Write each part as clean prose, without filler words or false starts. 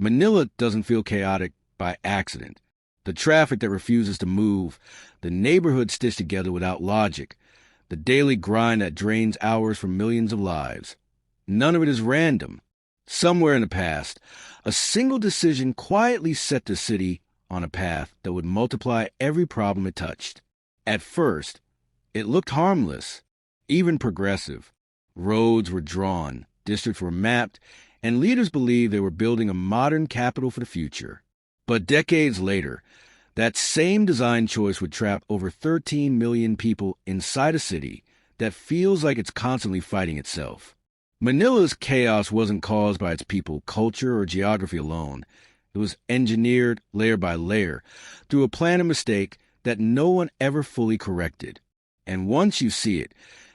Manila doesn't feel chaotic by accident. The traffic that refuses to move, the neighborhood stitched together without logic, the daily grind that drains hours from millions of lives. None of it is random. Somewhere in the past, a single decision quietly set the city on a path that would multiply every problem it touched. At first, it looked harmless, even progressive. Roads were drawn, districts were mapped, and leaders believed they were building a modern capital for the future. But decades later, that same design choice would trap over 13 million people inside a city that feels like it's constantly fighting itself. Manila's chaos wasn't caused by its people, culture, or geography alone. It was engineered layer by layer through a plan of mistake that no one ever fully corrected. And once you see it,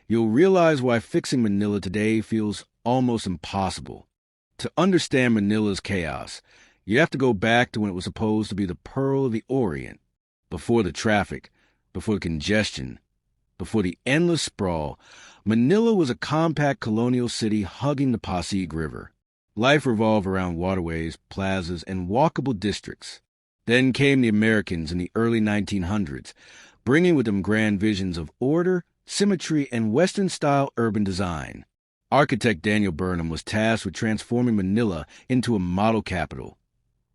you'll realize why fixing Manila today feels almost impossible. To understand Manila's chaos, you have to go back to when it was supposed to be the Pearl of the Orient, before the traffic, before the congestion, before the endless sprawl. Manila was a compact colonial city hugging the Pasig River. Life revolved around waterways, plazas, and walkable districts. Then came the Americans in the early 1900s, bringing with them grand visions of order, symmetry, and Western-style urban design. Architect Daniel Burnham was tasked with transforming Manila into a model capital.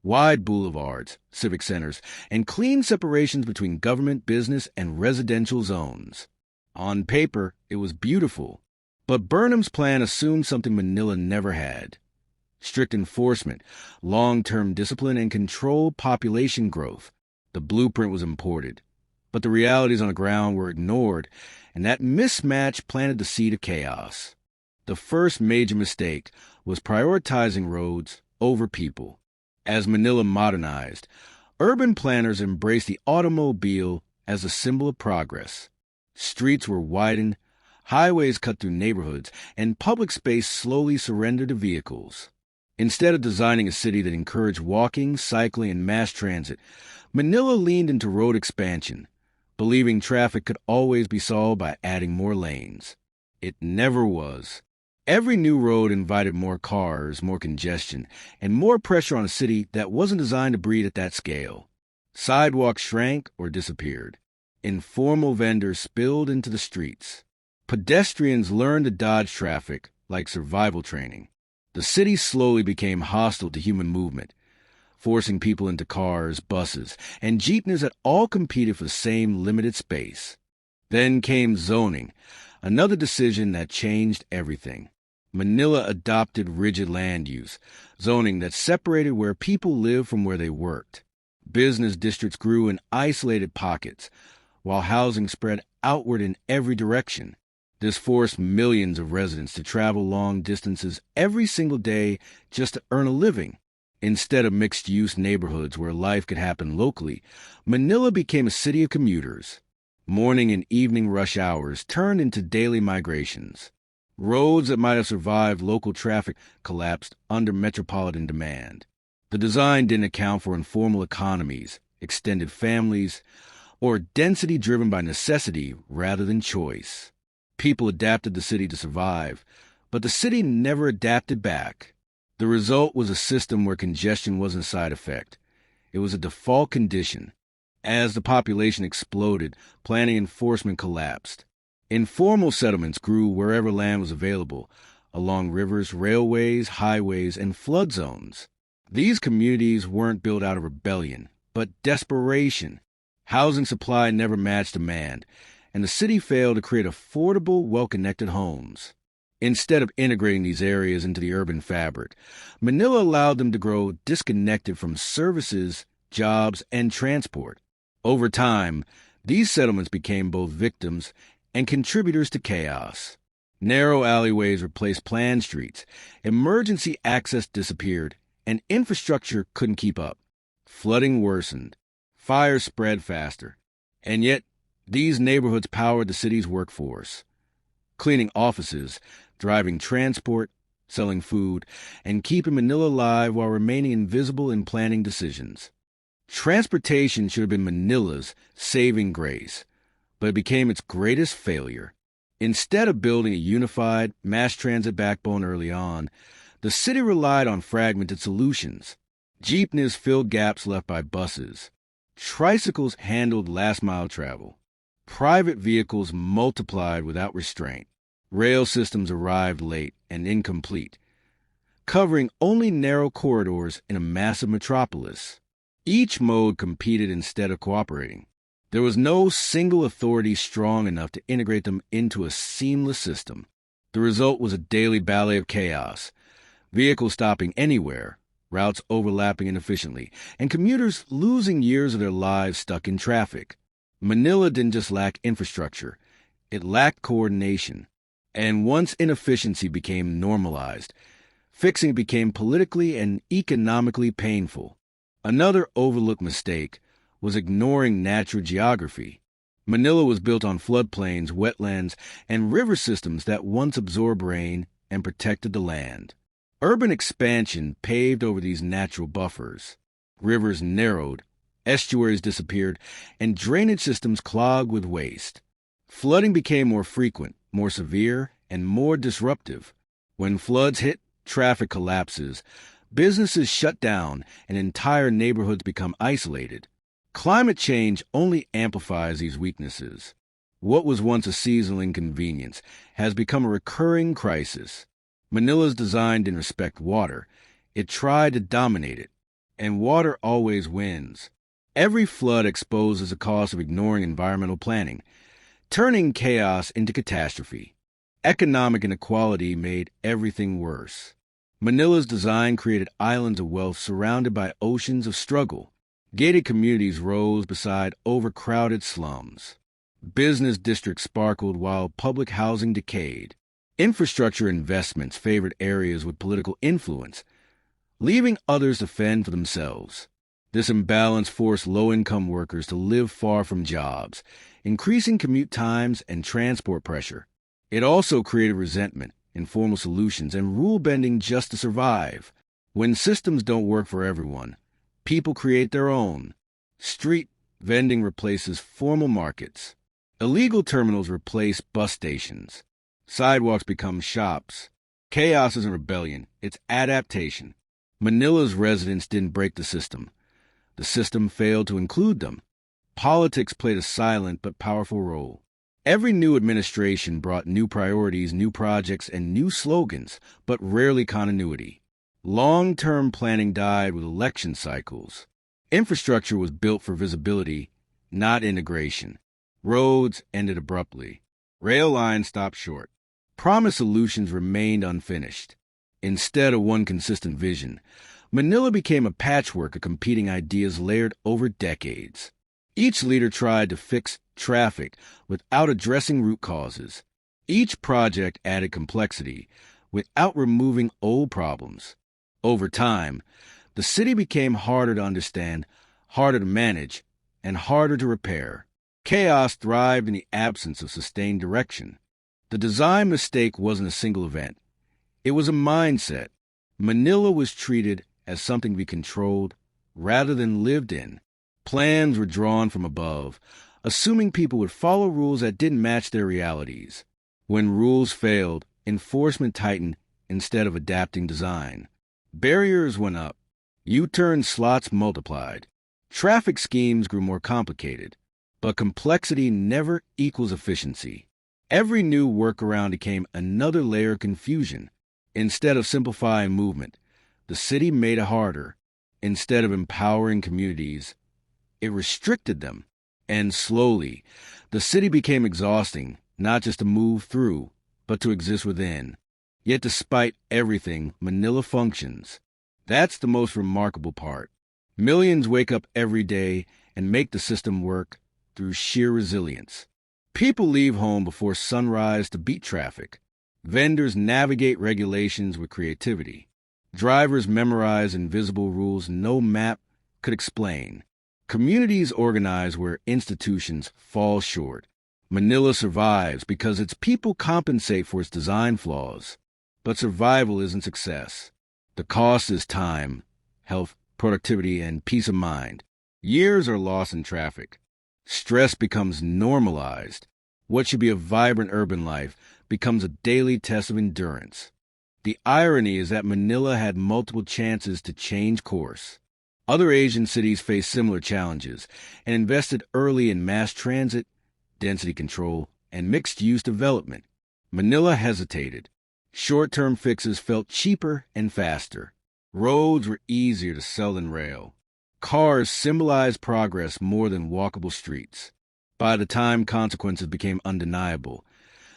Wide boulevards, civic centers, and clean separations between government, business, and residential zones. On paper, it was beautiful, but Burnham's plan assumed something Manila never had. Strict enforcement, long-term discipline, and controlled population growth. The blueprint was imported, but the realities on the ground were ignored, and that mismatch planted the seed of chaos. The first major mistake was prioritizing roads over people. As Manila modernized, urban planners embraced the automobile as a symbol of progress. Streets were widened, highways cut through neighborhoods, and public space slowly surrendered to vehicles. Instead of designing a city that encouraged walking, cycling, and mass transit, Manila leaned into road expansion, believing traffic could always be solved by adding more lanes. It never was. Every new road invited more cars, more congestion, and more pressure on a city that wasn't designed to breathe at that scale. Sidewalks shrank or disappeared. Informal vendors spilled into the streets. Pedestrians learned to dodge traffic like survival training. The city slowly became hostile to human movement, forcing people into cars, buses, and jeepneys that all competed for the same limited space. Then came zoning, another decision that changed everything. Manila adopted rigid land use, zoning that separated where people lived from where they worked. Business districts grew in isolated pockets, while housing spread outward in every direction. This forced millions of residents to travel long distances every single day just to earn a living. Instead of mixed-use neighborhoods where life could happen locally, Manila became a city of commuters. Morning and evening rush hours turned into daily migrations. Roads that might have survived local traffic collapsed under metropolitan demand. The design didn't account for informal economies, extended families, or density driven by necessity rather than choice. People adapted the city to survive, but the city never adapted back. The result was a system where congestion wasn't a side effect. It was a default condition. As the population exploded, planning enforcement collapsed. Informal settlements grew wherever land was available, along rivers, railways, highways, and flood zones. These communities weren't built out of rebellion, but desperation. Housing supply never matched demand, and the city failed to create affordable, well-connected homes. Instead of integrating these areas into the urban fabric, Manila allowed them to grow disconnected from services, jobs, and transport. Over time, these settlements became both victims and contributors to chaos. Narrow alleyways replaced planned streets, emergency access disappeared, and infrastructure couldn't keep up. Flooding worsened, fires spread faster, and yet these neighborhoods powered the city's workforce. Cleaning offices, driving transport, selling food, and keeping Manila alive while remaining invisible in planning decisions. Transportation should have been Manila's saving grace, but it became its greatest failure. Instead of building a unified mass transit backbone early on, the city relied on fragmented solutions. Jeepneys filled gaps left by buses. Tricycles handled last-mile travel. Private vehicles multiplied without restraint. Rail systems arrived late and incomplete, covering only narrow corridors in a massive metropolis. Each mode competed instead of cooperating. There was no single authority strong enough to integrate them into a seamless system. The result was a daily ballet of chaos, vehicles stopping anywhere, routes overlapping inefficiently, and commuters losing years of their lives stuck in traffic. Manila didn't just lack infrastructure, it lacked coordination. And once inefficiency became normalized, fixing it became politically and economically painful. Another overlooked mistake was ignoring natural geography. Manila was built on floodplains, wetlands, and river systems that once absorbed rain and protected the land. Urban expansion paved over these natural buffers. Rivers narrowed, estuaries disappeared, and drainage systems clogged with waste. Flooding became more frequent, more severe, and more disruptive. When floods hit, traffic collapses, businesses shut down, and entire neighborhoods become isolated. Climate change only amplifies these weaknesses. What was once a seasonal inconvenience has become a recurring crisis. Manila's design didn't respect water. It tried to dominate it, and water always wins. Every flood exposes the cost of ignoring environmental planning, turning chaos into catastrophe. Economic inequality made everything worse. Manila's design created islands of wealth surrounded by oceans of struggle. Gated communities rose beside overcrowded slums. Business districts sparkled while public housing decayed. Infrastructure investments favored areas with political influence, leaving others to fend for themselves. This imbalance forced low-income workers to live far from jobs, increasing commute times and transport pressure. It also created resentment, informal solutions, and rule-bending just to survive. When systems don't work for everyone, people create their own. Street vending replaces formal markets. Illegal terminals replace bus stations. Sidewalks become shops. Chaos isn't rebellion, it's adaptation. Manila's residents didn't break the system. The system failed to include them. Politics played a silent but powerful role. Every new administration brought new priorities, new projects, and new slogans, but rarely continuity. Long-term planning died with election cycles. Infrastructure was built for visibility, not integration. Roads ended abruptly. Rail lines stopped short. Promised solutions remained unfinished. Instead of one consistent vision, Manila became a patchwork of competing ideas layered over decades. Each leader tried to fix traffic without addressing root causes. Each project added complexity without removing old problems. Over time, the city became harder to understand, harder to manage, and harder to repair. Chaos thrived in the absence of sustained direction. The design mistake wasn't a single event. It was a mindset. Manila was treated as something to be controlled rather than lived in. Plans were drawn from above, assuming people would follow rules that didn't match their realities. When rules failed, enforcement tightened instead of adapting design. Barriers went up. U-turn slots multiplied. Traffic schemes grew more complicated. But complexity never equals efficiency. Every new workaround became another layer of confusion. Instead of simplifying movement, the city made it harder. Instead of empowering communities, it restricted them. And slowly, the city became exhausting, not just to move through, but to exist within. Yet despite everything, Manila functions. That's the most remarkable part. Millions wake up every day and make the system work through sheer resilience. People leave home before sunrise to beat traffic. Vendors navigate regulations with creativity. Drivers memorize invisible rules no map could explain. Communities organize where institutions fall short. Manila survives because its people compensate for its design flaws. But survival isn't success. The cost is time, health, productivity, and peace of mind. Years are lost in traffic. Stress becomes normalized. What should be a vibrant urban life becomes a daily test of endurance. The irony is that Manila had multiple chances to change course. Other Asian cities faced similar challenges and invested early in mass transit, density control, and mixed-use development. Manila hesitated. Short-term fixes felt cheaper and faster. Roads were easier to sell than rail. Cars symbolized progress more than walkable streets. By the time consequences became undeniable,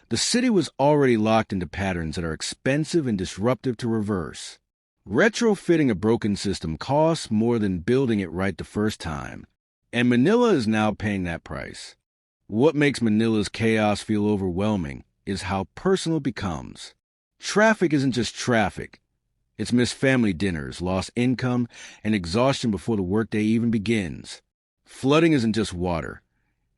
the city was already locked into patterns that are expensive and disruptive to reverse. Retrofitting a broken system costs more than building it right the first time, and Manila is now paying that price. What makes Manila's chaos feel overwhelming is how personal it becomes. Traffic isn't just traffic. It's missed family dinners, lost income, and exhaustion before the workday even begins. Flooding isn't just water.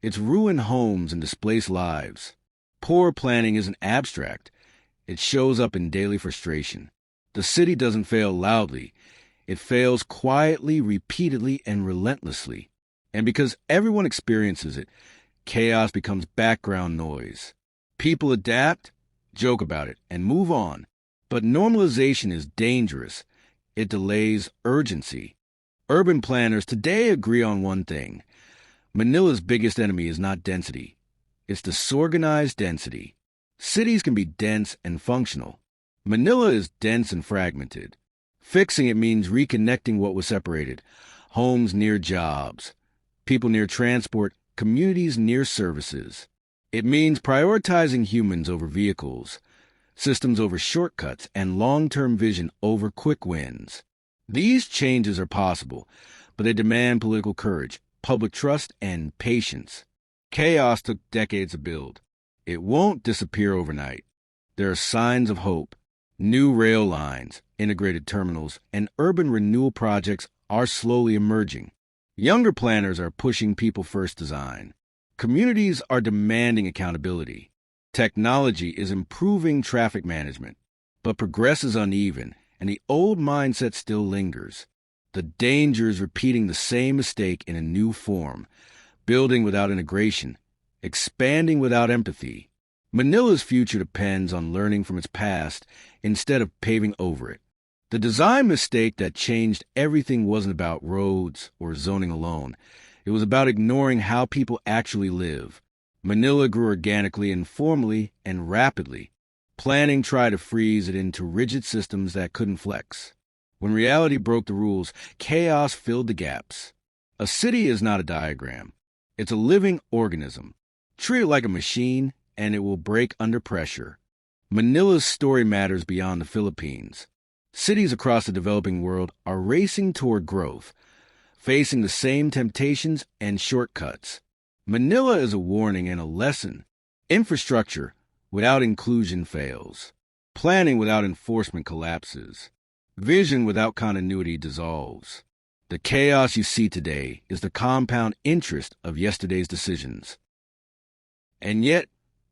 It's ruined homes and displaced lives. Poor planning isn't abstract. It shows up in daily frustration. The city doesn't fail loudly. It fails quietly, repeatedly, and relentlessly. And because everyone experiences it, chaos becomes background noise. People adapt, joke about it, and move on. But normalization is dangerous. It delays urgency. Urban planners today agree on one thing. Manila's biggest enemy is not density. It's disorganized density. Cities can be dense and functional. Manila is dense and fragmented. Fixing it means reconnecting what was separated. Homes near jobs, people near transport, communities near services. It means prioritizing humans over vehicles, systems over shortcuts, and long-term vision over quick wins. These changes are possible, but they demand political courage, public trust, and patience. Chaos took decades to build. It won't disappear overnight. There are signs of hope. New rail lines, integrated terminals, and urban renewal projects are slowly emerging. Younger planners are pushing people-first design. Communities are demanding accountability. Technology is improving traffic management, but progress is uneven, and the old mindset still lingers. The danger is repeating the same mistake in a new form, building without integration, expanding without empathy. Manila's future depends on learning from its past instead of paving over it. The design mistake that changed everything wasn't about roads or zoning alone. It was about ignoring how people actually live. Manila grew organically, informally, and rapidly. Planning tried to freeze it into rigid systems that couldn't flex. When reality broke the rules, chaos filled the gaps. A city is not a diagram. It's a living organism. Treat it like a machine, and it will break under pressure. Manila's story matters beyond the Philippines. Cities across the developing world are racing toward growth, facing the same temptations and shortcuts. Manila is a warning and a lesson. Infrastructure without inclusion fails. Planning without enforcement collapses. Vision without continuity dissolves. The chaos you see today is the compound interest of yesterday's decisions. And yet,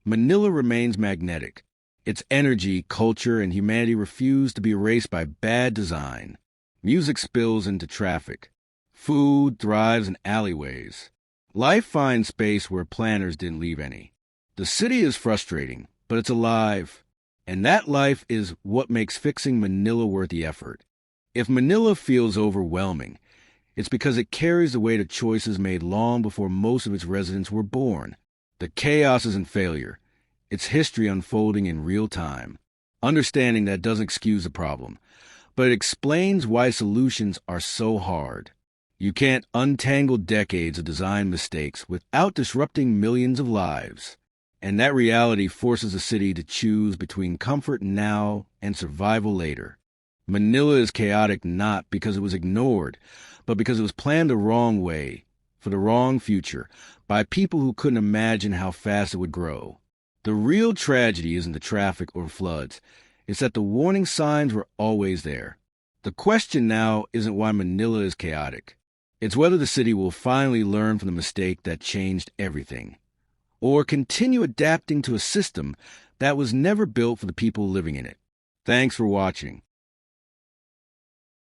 Manila remains magnetic. Its energy, culture, and humanity refuse to be erased by bad design. Music spills into traffic. Food thrives in alleyways. Life finds space where planners didn't leave any. The city is frustrating, but it's alive. And that life is what makes fixing Manila worth the effort. If Manila feels overwhelming, it's because it carries the weight of choices made long before most of its residents were born. The chaos isn't failure. It's history unfolding in real time. Understanding that doesn't excuse the problem, but it explains why solutions are so hard. You can't untangle decades of design mistakes without disrupting millions of lives. And that reality forces the city to choose between comfort now and survival later. Manila is chaotic not because it was ignored, but because it was planned the wrong way, for the wrong future, by people who couldn't imagine how fast it would grow. The real tragedy isn't the traffic or floods. It's that the warning signs were always there. The question now isn't why Manila is chaotic. It's whether the city will finally learn from the mistake that changed everything, or continue adapting to a system that was never built for the people living in it. Thanks for watching.